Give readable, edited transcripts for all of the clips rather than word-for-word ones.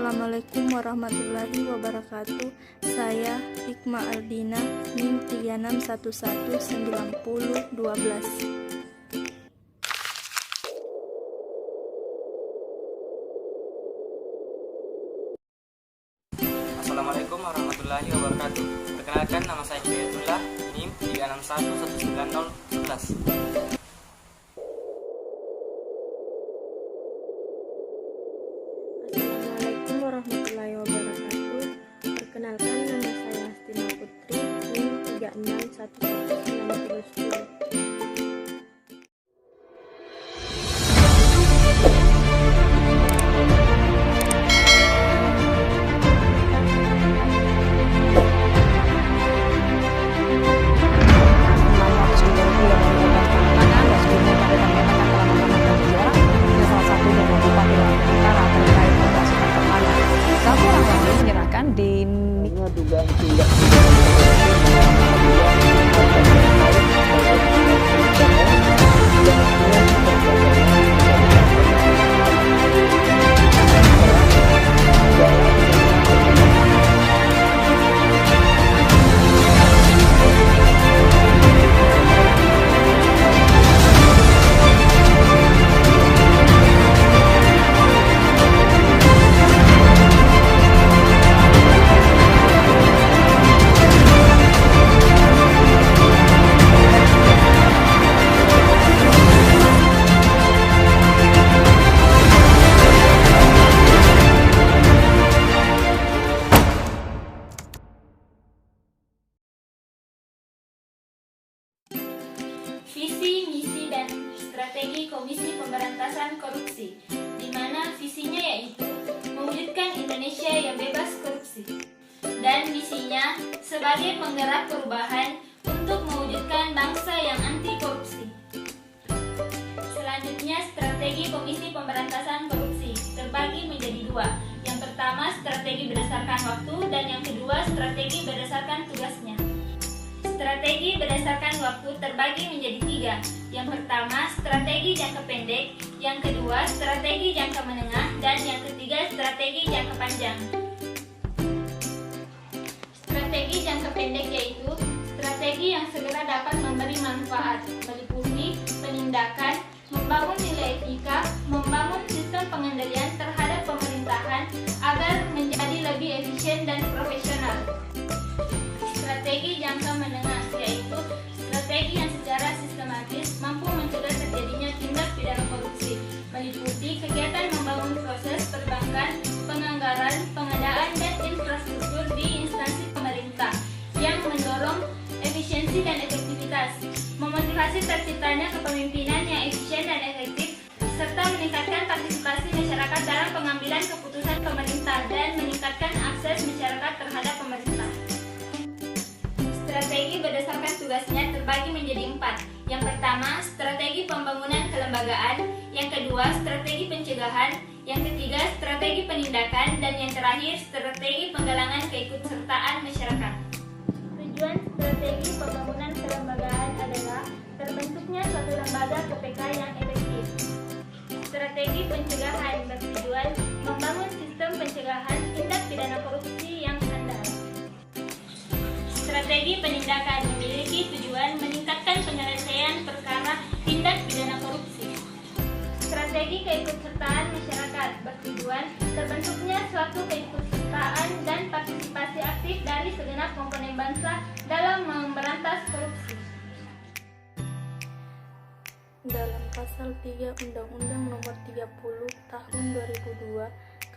Assalamualaikum warahmatullahi wabarakatuh. Saya Hikmah Aldina, NIM 36119012. Assalamualaikum warahmatullahi wabarakatuh. Perkenalkan, nama saya Hidayatullah, NIM 36119011. Assalamualaikum warahmatullahi wabarakatuh. Perkenalkan, nama saya Hastina Putri, NIM 36119010. Dugaan tindak Visi, misi, dan strategi Komisi Pemberantasan Korupsi, di mana visinya yaitu mewujudkan Indonesia yang bebas korupsi, dan misinya sebagai penggerak perubahan untuk mewujudkan bangsa yang anti korupsi. Selanjutnya, strategi Komisi Pemberantasan Korupsi terbagi menjadi dua. Yang pertama, strategi berdasarkan waktu, dan yang kedua, strategi berdasarkan tugasnya. Strategi berdasarkan waktu terbagi menjadi tiga. Yang pertama, strategi jangka pendek. Yang kedua, strategi jangka menengah. Dan yang ketiga, strategi jangka panjang. Strategi jangka pendek yaitu strategi yang segera dapat memberi manfaat, meliputi penindakan, membangun nilai etika, membangun sistem pengendalian terhadap pemerintahan agar menjadi lebih efisien dan profesional. Strategi jangka menengah yaitu strategi yang secara sistematis mampu mencegah terjadinya tindak pidana korupsi, meliputi kegiatan membangun proses perbankan, penganggaran, pengadaan, dan infrastruktur di instansi pemerintah yang mendorong efisiensi dan efektivitas, memotivasi terciptanya kepemimpinan yang efisien dan efektif, serta meningkatkan partisipasi masyarakat dalam pengambilan keputusan pemerintah dan meningkatkan akses masyarakat terhadap pemerintah. Strategi berdasarkan tugasnya terbagi menjadi 4. Yang pertama, strategi pembangunan kelembagaan. Yang kedua, strategi pencegahan. Yang ketiga, strategi penindakan. Dan yang terakhir, strategi penggalangan keikutsertaan masyarakat. Tujuan strategi pembangunan kelembagaan adalah terbentuknya suatu lembaga KPK yang efektif. Strategi pencegahan bertujuan membangun sistem pencegahan tindak pidana korupsi yang handal. Strategi penindakan memiliki tujuan meningkatkan penyelesaian perkara tindak pidana korupsi. Strategi keikutsertaan masyarakat bertujuan terbentuknya suatu keikutsertaan dan partisipasi aktif dari segenap komponen bangsa dalam memberantas korupsi. Dalam pasal 3 Undang-Undang Nomor 30 Tahun 2002,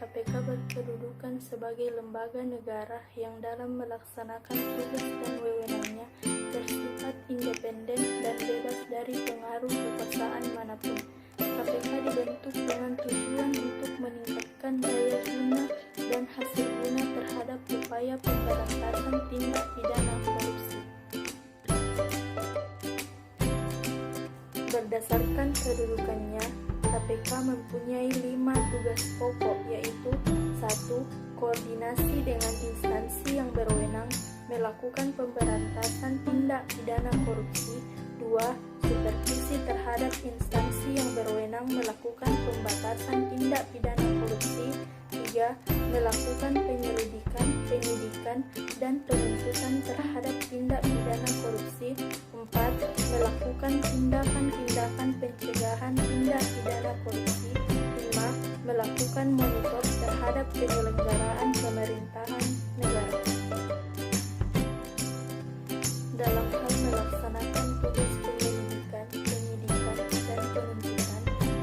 KPK berkedudukan sebagai lembaga negara yang dalam melaksanakan tugas dan wewenangnya bersifat independen dan bebas dari pengaruh kekuasaan manapun. KPK dibentuk dengan tujuan untuk meningkatkan daya guna dan hasil guna terhadap upaya pemberantasan tindak pidana korupsi. Berdasarkan kedudukannya, KPK mempunyai 5 tugas pokok, yaitu 1. Koordinasi dengan instansi yang berwenang melakukan pemberantasan tindak pidana korupsi. 2. Supervisi terhadap instansi yang berwenang melakukan pembatasan tindak pidana korupsi. 3. melakukan penyelidikan, penyidikan, dan penuntutan terhadap tindak pidana korupsi. 4. Melakukan tindakan-tindakan pencegahan tindak pidana korupsi. 5. Melakukan monitor terhadap penyelenggaraan pemerintahan negara. Dalam hal melaksanakan tugas penyelidikan, penyidikan, dan penuntutan,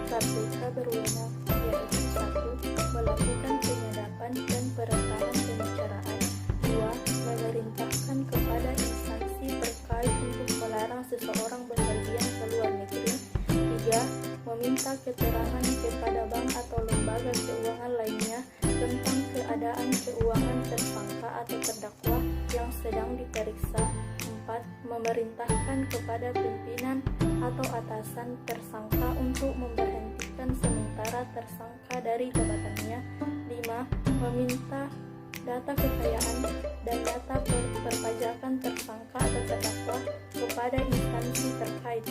KPK berwenang yaitu 1. Melakukan penyadapan dan perekaman pembicaraan. 2. Memerintahkan kepada instansi terkait untuk melarang seseorang berpergian ke luar negeri. 3. Meminta keterangan kepada bank atau lembaga keuangan lainnya tentang keadaan keuangan tersangka atau terdakwa yang sedang diperiksa. 4. Memerintahkan kepada pimpinan atau atasan tersangka untuk memberhentikan sementara tersangka dari jabatannya. 5. Meminta data kekayaan dan data perpajakan tersangka atau terdakwa kepada instansi terkait.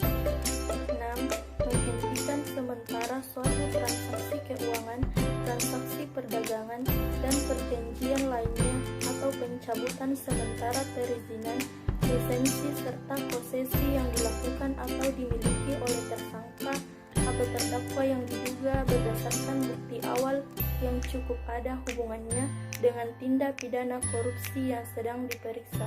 6. Menghentikan sementara suatu transaksi keuangan, transaksi perdagangan, dan perjanjian lainnya atau pencabutan sementara perizinan, lisensi serta konsesi yang dilakukan atau dimiliki oleh tersangka atau terdakwa yang diduga berdasarkan bukti awal yang cukup ada hubungannya dengan tindak pidana korupsi yang sedang diperiksa.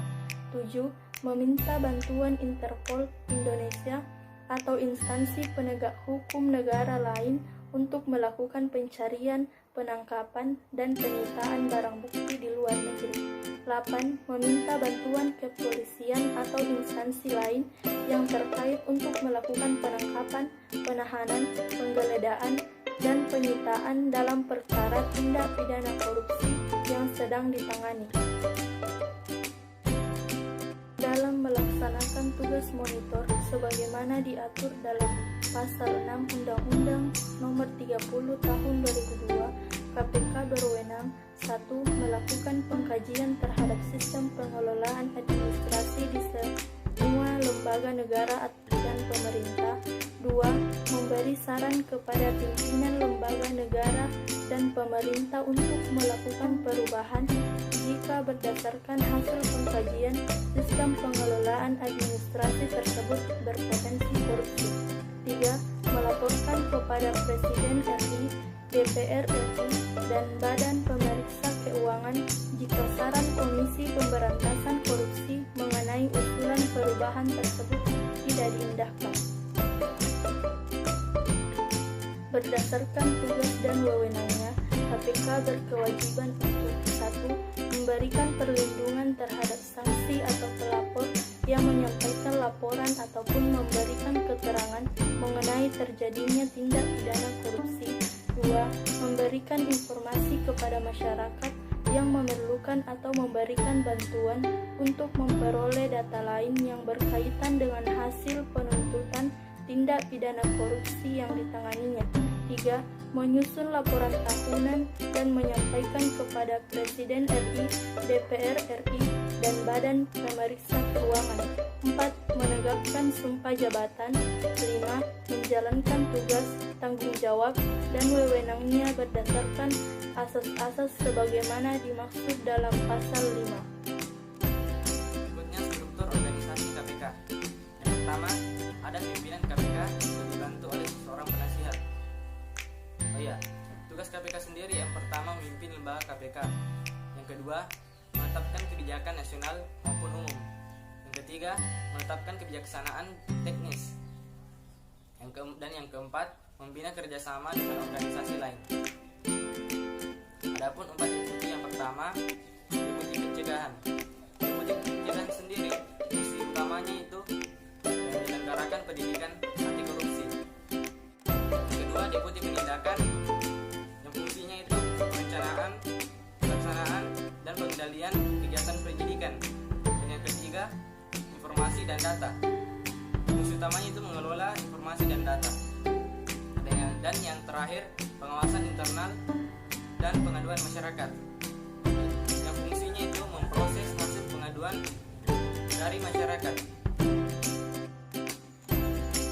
7. Meminta bantuan Interpol Indonesia atau instansi penegak hukum negara lain untuk melakukan pencarian, penangkapan, dan penyitaan barang bukti di luar negeri. 8. Meminta bantuan kepolisian atau instansi lain yang terkait untuk melakukan penangkapan, penahanan, penggeledahan, dan penyitaan dalam perkara tindak pidana korupsi yang sedang ditangani. Dalam melaksanakan tugas monitor sebagaimana diatur dalam Pasal 6 Undang-Undang Nomor 30 Tahun 2002, KPK berwenang 1. Melakukan pengkajian terhadap sistem pengelolaan administrasi di semua lembaga negara dan pemerintah. 2. Memberi saran kepada pimpinan lembaga negara dan pemerintah untuk melakukan perubahan jika berdasarkan hasil pengkajian sistem pengelolaan administrasi tersebut berpotensi korupsi. 3. Melaporkan kepada Presiden RI, DPR RI, dan Badan Pemeriksa Keuangan jika saran Komisi Pemberantasan Korupsi mengenai usulan perubahan tersebut tidak diindahkan. Berdasarkan tugas dan wewenangnya, KPK berkewajiban untuk 1. Memberikan perlindungan terhadap saksi atau pelapor yang menyampaikan laporan ataupun memberikan keterangan mengenai terjadinya tindak pidana korupsi. 2. Memberikan informasi kepada masyarakat yang memerlukan atau memberikan bantuan untuk memperoleh data lain yang berkaitan dengan hasil penuntutan tindak pidana korupsi yang ditanganinya. 3. Menyusun laporan tahunan dan menyampaikan kepada Presiden RI, DPR RI, dan Badan Pemeriksa Keuangan. 4. Menegakkan sumpah jabatan. 5. Menjalankan tugas, tanggung jawab, dan wewenangnya berdasarkan asas-asas sebagaimana dimaksud dalam Pasal 5. Berikutnya struktur organisasi KPK. Yang pertama, ada pimpinan KPK yang dibantu oleh seorang penasihat. Tugas KPK sendiri yang pertama memimpin lembaga KPK. Yang kedua, menetapkan kebijakan nasional maupun umum. Yang ketiga, menetapkan kebijaksanaan teknis. Dan yang keempat, membina kerjasama dengan organisasi lain. Adapun 4 deputi yang pertama, deputi pencegahan. Deputi pencegahan sendiri, misi utamanya itu menyelenggarakan pendidikan anti korupsi. Yang kedua, deputi penindakan, yang fungsinya itu perencanaan, pelaksanaan, dan pengendalian kegiatan penyidikan. Dan yang ketiga, informasi dan data. Fungsi utamanya itu mengelola informasi dan data. Dan yang terakhir, pengawasan internal dan pengaduan masyarakat. Yang fungsinya itu memproses hasil pengaduan dari masyarakat.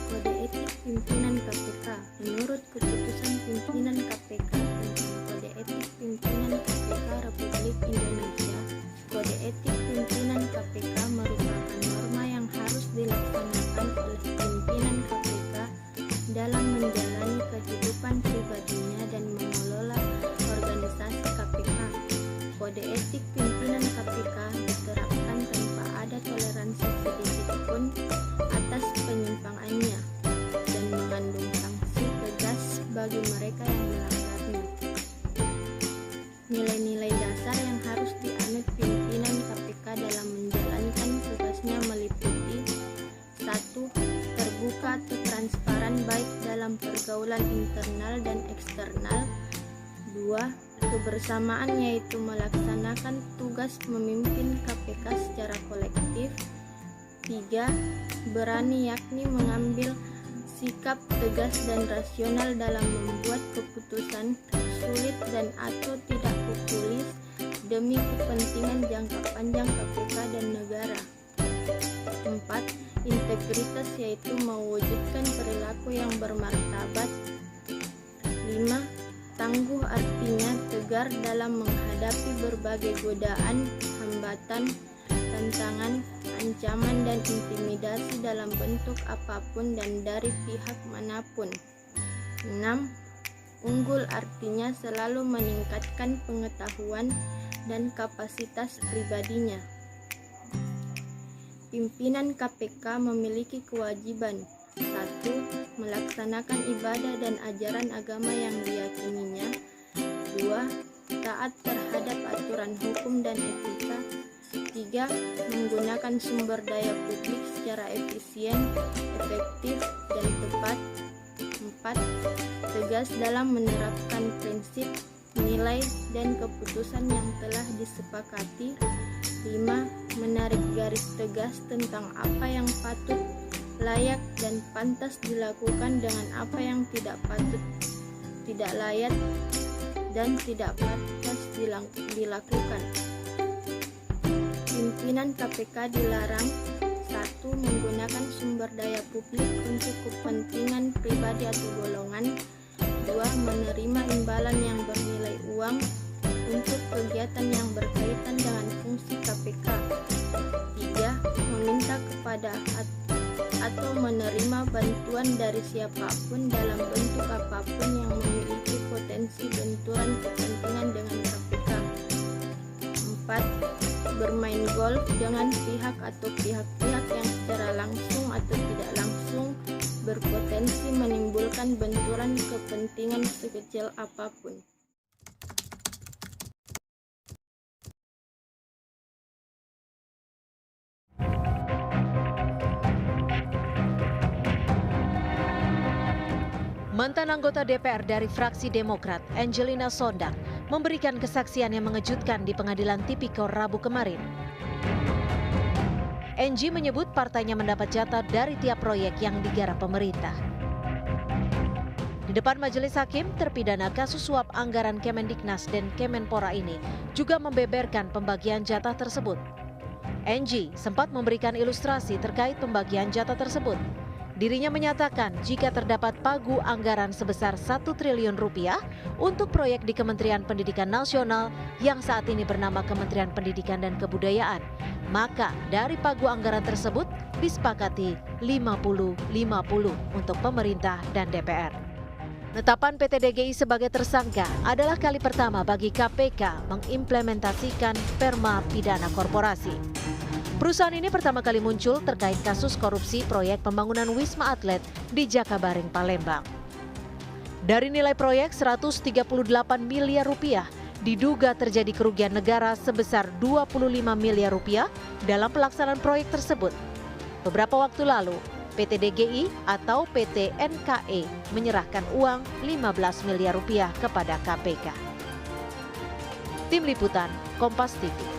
Kode etik pimpinan KPK. Menurut keputusan pimpinan KPK tentang Kode Etik Pimpinan KPK Republik Indonesia, Kode Etik Pimpinan KPK merupakan norma yang harus dilaksanakan oleh pimpinan KPK dalam menjalani kehidupan pribadinya dan mengelola organisasi KPK. Kode etik pimpinan KPK diterapkan tanpa ada toleransi sedikit pun atas penyimpangannya dan mengandung sanksi tegas bagi mereka yang melanggarnya. Nilai-nilai dasar yang harus dianut pimpinan KPK dalam menjalankan tugasnya meliputi 1. Terbuka atau transparan baik dalam pergaulan internal dan eksternal. 2. Kebersamaan, yaitu melaksanakan tugas memimpin KPK secara kolektif. 3. Berani, yakni mengambil sikap tegas dan rasional dalam membuat keputusan sulit dan atau tidak populis demi kepentingan jangka panjang KPK dan negara. 4. Integritas, yaitu mewujudkan perilaku yang bermartabat. 5. Tangguh, artinya tegar dalam menghadapi berbagai godaan, hambatan, tantangan, ancaman, dan intimidasi dalam bentuk apapun dan dari pihak manapun. 6. Unggul, artinya selalu meningkatkan pengetahuan dan kapasitas pribadinya. Pimpinan KPK memiliki kewajiban 1. Melaksanakan ibadah dan ajaran agama yang diyakininya. 2. Taat terhadap aturan hukum dan etika. 3. Menggunakan sumber daya publik secara efisien, efektif, dan tepat. 4. Tegas dalam menerapkan prinsip, nilai, dan keputusan yang telah disepakati. 5. Menarik garis tegas tentang apa yang patut, layak, dan pantas dilakukan dengan apa yang tidak patut, tidak layak, dan tidak pantas dilakukan. Pimpinan KPK dilarang 1. Menggunakan sumber daya publik untuk kepentingan pribadi atau golongan. 2. Menerima imbalan yang bernilai uang untuk kegiatan yang berkaitan dengan fungsi KPK. 3. Meminta kepada atau menerima bantuan dari siapapun dalam bentuk apapun yang memiliki potensi benturan kepentingan dengan KPK. 4. Bermain golf dengan pihak atau pihak-pihak yang secara langsung atau tidak langsung berpotensi menimbulkan benturan kepentingan sekecil apapun. Mantan anggota DPR dari fraksi Demokrat, Angelina Sondakh, memberikan kesaksian yang mengejutkan di Pengadilan Tipikor Rabu kemarin. Angie menyebut partainya mendapat jatah dari tiap proyek yang digarap pemerintah. Di depan majelis hakim, terpidana kasus suap anggaran Kemendiknas dan Kemenpora ini juga membeberkan pembagian jatah tersebut. Angie sempat memberikan ilustrasi terkait pembagian jatah tersebut. Dirinya menyatakan jika terdapat pagu anggaran sebesar 1 triliun rupiah untuk proyek di Kementerian Pendidikan Nasional yang saat ini bernama Kementerian Pendidikan dan Kebudayaan, maka dari pagu anggaran tersebut disepakati 50-50 untuk pemerintah dan DPR. Penetapan PT DGI sebagai tersangka adalah kali pertama bagi KPK mengimplementasikan perma pidana korporasi. Perusahaan ini pertama kali muncul terkait kasus korupsi proyek pembangunan Wisma Atlet di Jakabaring, Palembang. Dari nilai proyek 138 miliar rupiah, diduga terjadi kerugian negara sebesar 25 miliar rupiah dalam pelaksanaan proyek tersebut. Beberapa waktu lalu, PT DGI atau PT NKE menyerahkan uang 15 miliar rupiah kepada KPK. Tim Liputan, Kompas TV.